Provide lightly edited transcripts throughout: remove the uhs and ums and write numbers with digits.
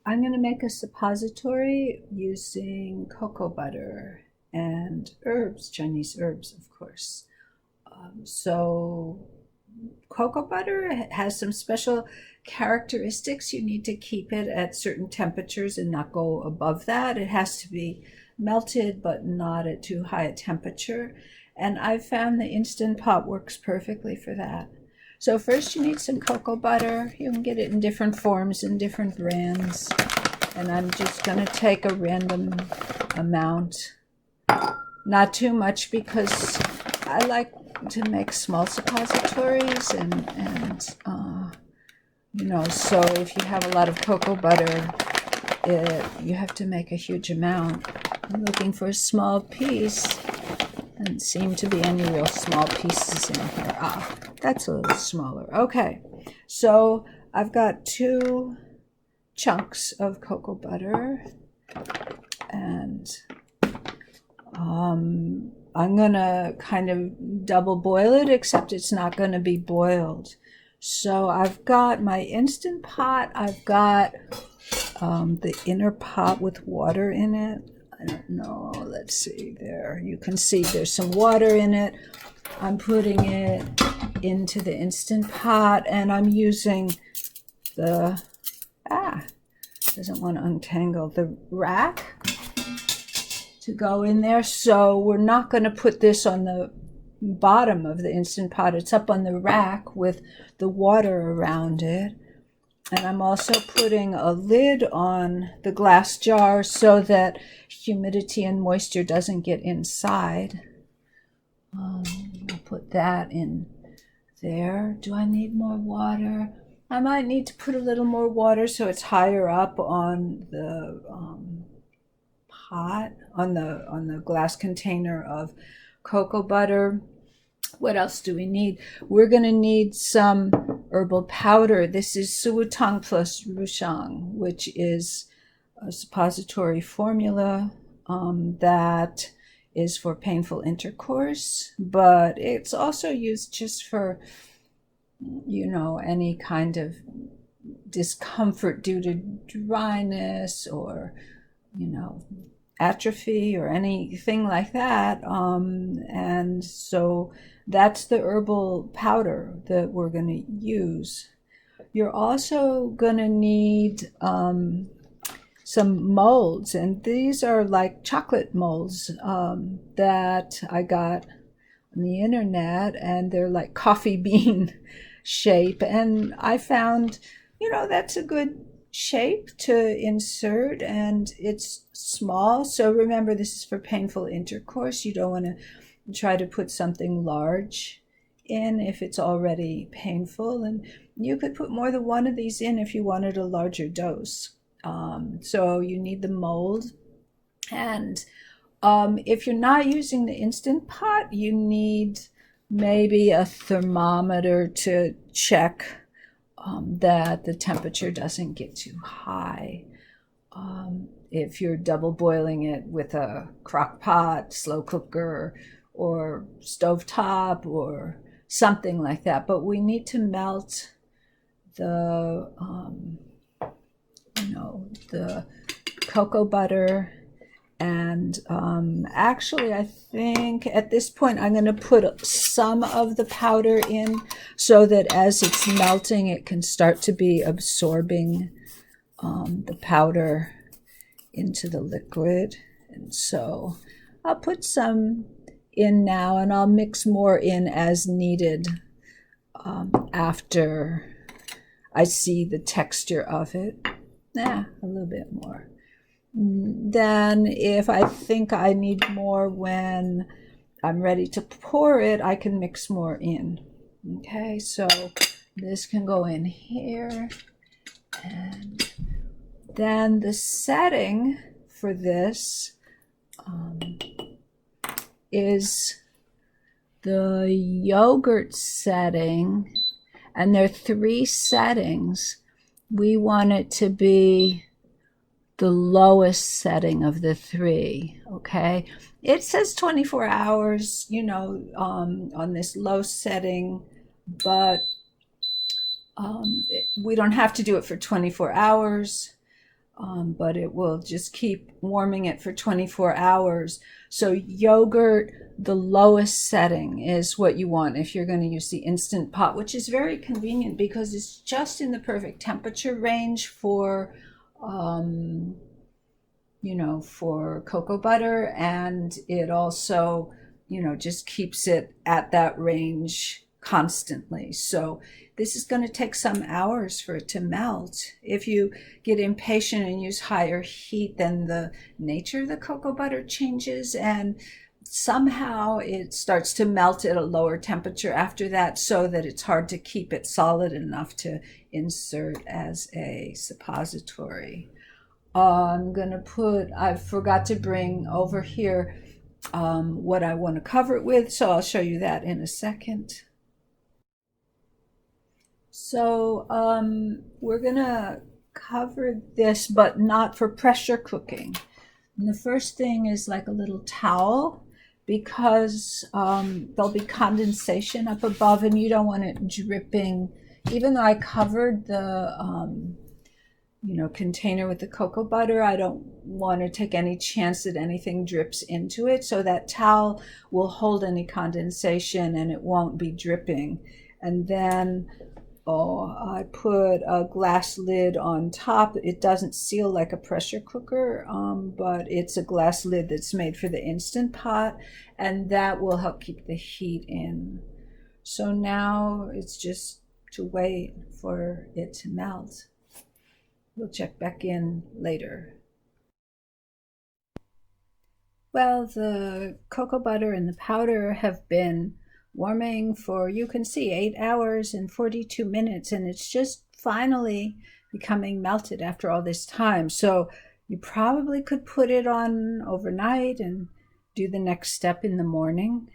I'm going to make a suppository using cocoa butter and herbs, Chinese herbs, of course. So cocoa butter has some special characteristics. You need to keep it at certain temperatures and not go above that. It has to be melted, but not at too high a temperature. And I've found the Instant Pot works perfectly for that. So first you need some cocoa butter. You can get it in different forms and different brands. And I'm just going to take a random amount. Not too much because I like to make small suppositories and so if you have a lot of cocoa butter, you have to make a huge amount. I'm looking for a small piece. Doesn't seem to be any real small pieces in here. That's a little smaller. Okay, so I've got 2 chunks of cocoa butter, and I'm gonna kind of double boil it, except it's not gonna be boiled. So I've got my Instant Pot. I've got the inner pot with water in it. I don't know. Let's see there. You can see there's some water in it. I'm putting it into the Instant Pot, and I'm using the doesn't want to untangle the rack to go in there. So we're not going to put this on the bottom of the Instant Pot. It's up on the rack with the water around it. And I'm also putting a lid on the glass jar so that humidity and moisture doesn't get inside. I'll put that in there. Do I need more water? I might need to put a little more water so it's higher up on the pot, on the glass container of cocoa butter. What else do we need? We're going to need some herbal powder. This is Sìwù Tāng plus rǔxiāng, which is a suppository formula that is for painful intercourse, but it's also used just for, any kind of discomfort due to dryness or, atrophy or anything like that. And so that's the herbal powder that we're going to use. You're also going to need some molds, and these are like chocolate molds that I got on the internet, and they're like coffee bean shape, and I found that's a good shape to insert, and it's small. So remember, this is for painful intercourse. You don't want to try to put something large in if it's already painful, and you could put more than one of these in if you wanted a larger dose. So you need the mold, and if you're not using the Instant Pot, you need maybe a thermometer to check that the temperature doesn't get too high. If you're double boiling it with a crock pot, slow cooker, or stovetop or something like that. But we need to melt the the cocoa butter. And actually, I think at this point I'm going to put some of the powder in so that as it's melting, it can start to be absorbing the powder into the liquid. And so I'll put some in now, and I'll mix more in as needed after I see the texture of it. A little bit more. Then if I think I need more when I'm ready to pour it, I can mix more in. Okay, so this can go in here. And then the setting for this is the yogurt setting, and there are 3 settings. We want it to be the lowest setting of the 3, okay? It says 24 hours, on this low setting, but we don't have to do it for 24 hours. but it will just keep warming it for 24 hours. So yogurt, the lowest setting is what you want if you're going to use the Instant Pot, which is very convenient because it's just in the perfect temperature range for, for cocoa butter, and it also, just keeps it at that range constantly. So this is going to take some hours for it to melt. If you get impatient and use higher heat, then the nature of the cocoa butter changes, and somehow it starts to melt at a lower temperature after that, so that it's hard to keep it solid enough to insert as a suppository. I forgot to bring over here what I want to cover it with, so I'll show you that in a second. So we're gonna cover this, but not for pressure cooking. And the first thing is like a little towel, because there'll be condensation up above and you don't want it dripping. Even though I covered the container with the cocoa butter, I don't want to take any chance that anything drips into it. So that towel will hold any condensation and it won't be dripping. And then I put a glass lid on top. It doesn't seal like a pressure cooker, but it's a glass lid that's made for the Instant Pot, and that will help keep the heat in. So now it's just to wait for it to melt. We'll check back in later. Well, the cocoa butter and the powder have been warming for, you can see, 8 hours and 42 minutes, and it's just finally becoming melted after all this time. So you probably could put it on overnight and do the next step in the morning.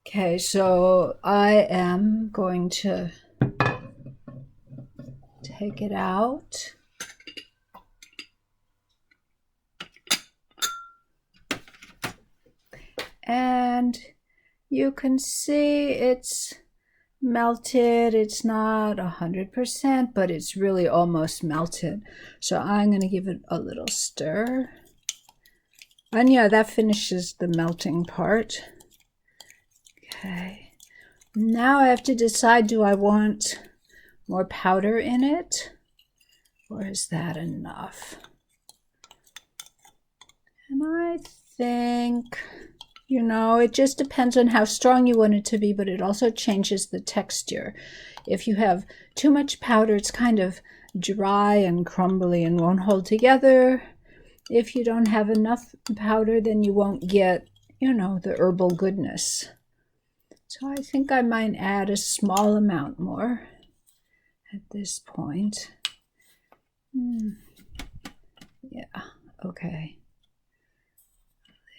Okay, so I am going to take it out. And you can see it's melted. It's not 100%, but it's really almost melted. So I'm going to give it a little stir. And yeah, that finishes the melting part. Okay. Now I have to decide, do I want more powder in it? Or is that enough? And I think, it just depends on how strong you want it to be, but it also changes the texture. If you have too much powder, it's kind of dry and crumbly and won't hold together. If you don't have enough powder, then you won't get, the herbal goodness. So I think I might add a small amount more at this point. Yeah, okay.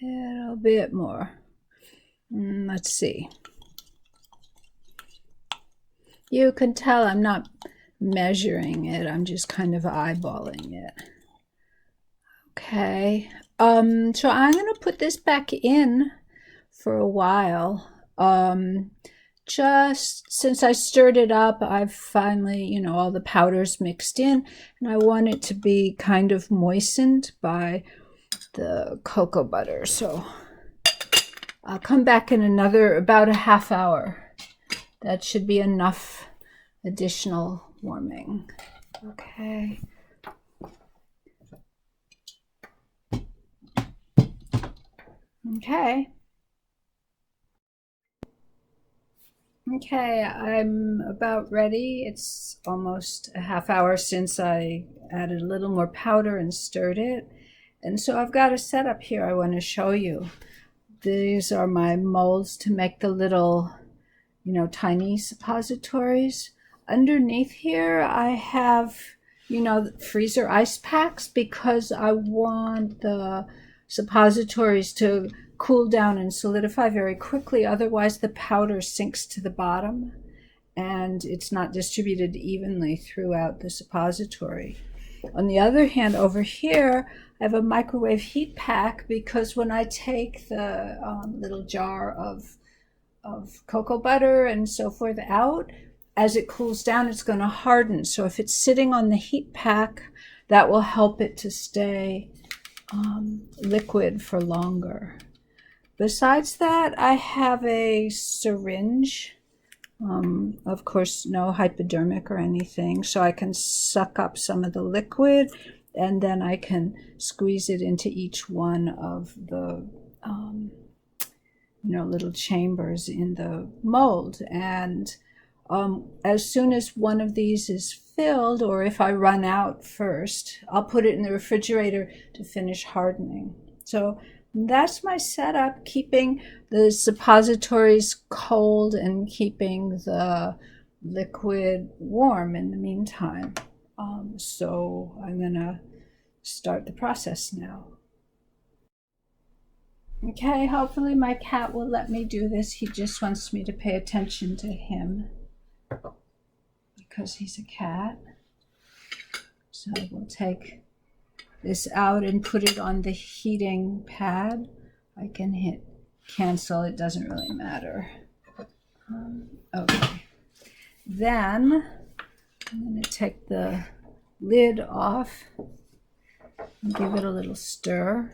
A little bit more. Let's see. You can tell I'm not measuring it. I'm just kind of eyeballing it. Okay. So I'm going to put this back in for a while. Just since I stirred it up, I've finally, all the powders mixed in, and I want it to be kind of moistened by the cocoa butter. So I'll come back in about a half hour. That should be enough additional warming. Okay. Okay, I'm about ready. It's almost a half hour since I added a little more powder and stirred it. And so I've got a setup here I want to show you. These are my molds to make the little, tiny suppositories. Underneath here I have, freezer ice packs, because I want the suppositories to cool down and solidify very quickly. Otherwise the powder sinks to the bottom and it's not distributed evenly throughout the suppository. On the other hand, over here I have a microwave heat pack, because when I take the little jar of cocoa butter and so forth out, as it cools down, it's going to harden. So if it's sitting on the heat pack that will help it to stay liquid for longer. Besides that, I have a syringe. Of course, no hypodermic or anything, so I can suck up some of the liquid, and then I can squeeze it into each one of the little chambers in the mold. And as soon as one of these is filled, or if I run out first, I'll put it in the refrigerator to finish hardening. So that's my setup, keeping the suppositories cold and keeping the liquid warm in the meantime. So I'm gonna start the process now. Okay, hopefully my cat will let me do this. He just wants me to pay attention to him because he's a cat. So we'll take this out and put it on the heating pad. I can hit cancel, it doesn't really matter. Okay, then I'm going to take the lid off and give it a little stir.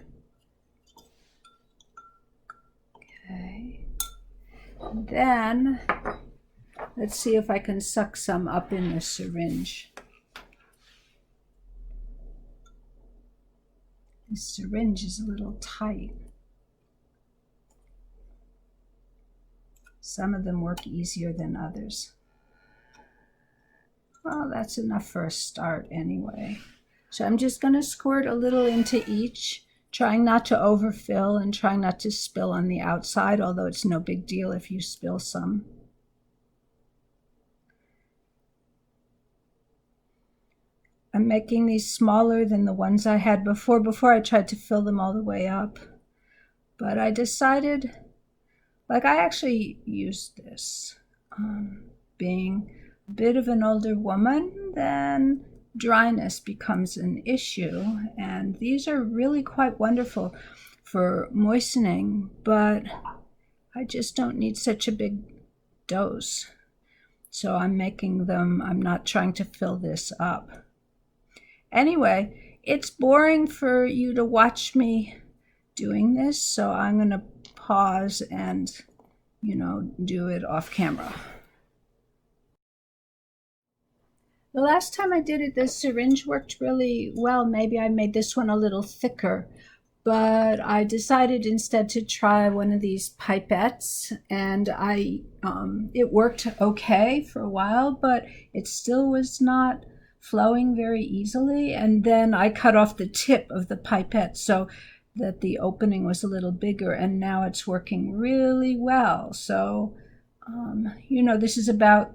Okay, and then let's see if I can suck some up in the syringe. The syringe is a little tight. Some of them work easier than others. Well, that's enough for a start anyway. So I'm just going to squirt a little into each, trying not to overfill and trying not to spill on the outside, although it's no big deal if you spill some. I'm making these smaller than the ones I had before. Before I tried to fill them all the way up. But I decided, I actually used this. Being a bit of an older woman, then dryness becomes an issue. And these are really quite wonderful for moistening, but I just don't need such a big dose. So I'm making them, I'm not trying to fill this up. Anyway, it's boring for you to watch me doing this, so I'm going to pause and, do it off camera. The last time I did it, the syringe worked really well. Maybe I made this one a little thicker, but I decided instead to try one of these pipettes, and it worked okay for a while, but it still was not flowing very easily. And then I cut off the tip of the pipette so that the opening was a little bigger, and now it's working really well. So this is about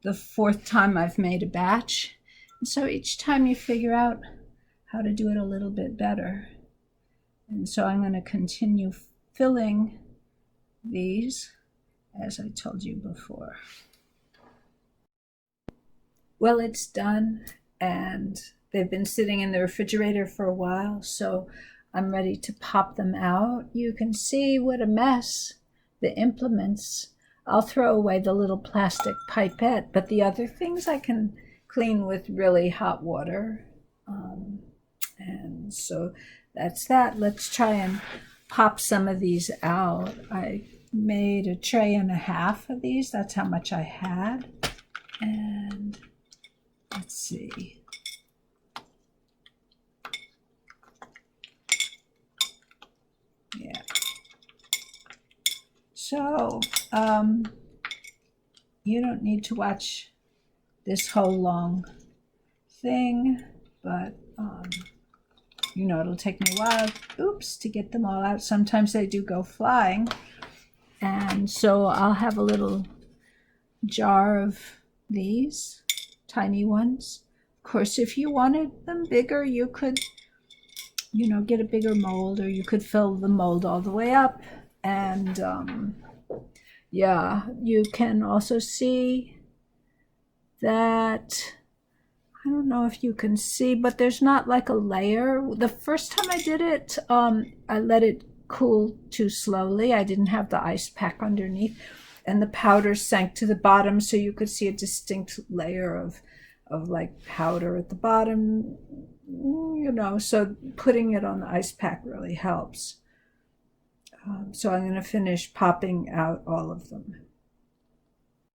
the fourth time I've made a batch, and so each time you figure out how to do it a little bit better. And so I'm going to continue filling these as I told you before. Well, it's done, and they've been sitting in the refrigerator for a while, so I'm ready to pop them out. You can see what a mess, the implements. I'll throw away the little plastic pipette, but the other things I can clean with really hot water. And so that's that. Let's try and pop some of these out. I made a tray and a half of these. That's how much I had. And let's see. Yeah. So, you don't need to watch this whole long thing, but, it'll take me a while, to get them all out. Sometimes they do go flying. And so I'll have a little jar of these tiny ones. Of course, if you wanted them bigger, you could, get a bigger mold, or you could fill the mold all the way up. And you can also see that, I don't know if you can see, but there's not like a layer. The first time I did it, I let it cool too slowly. I didn't have the ice pack underneath, and the powder sank to the bottom, so you could see a distinct layer of like powder at the bottom. so putting it on the ice pack really helps. So I'm going to finish popping out all of them.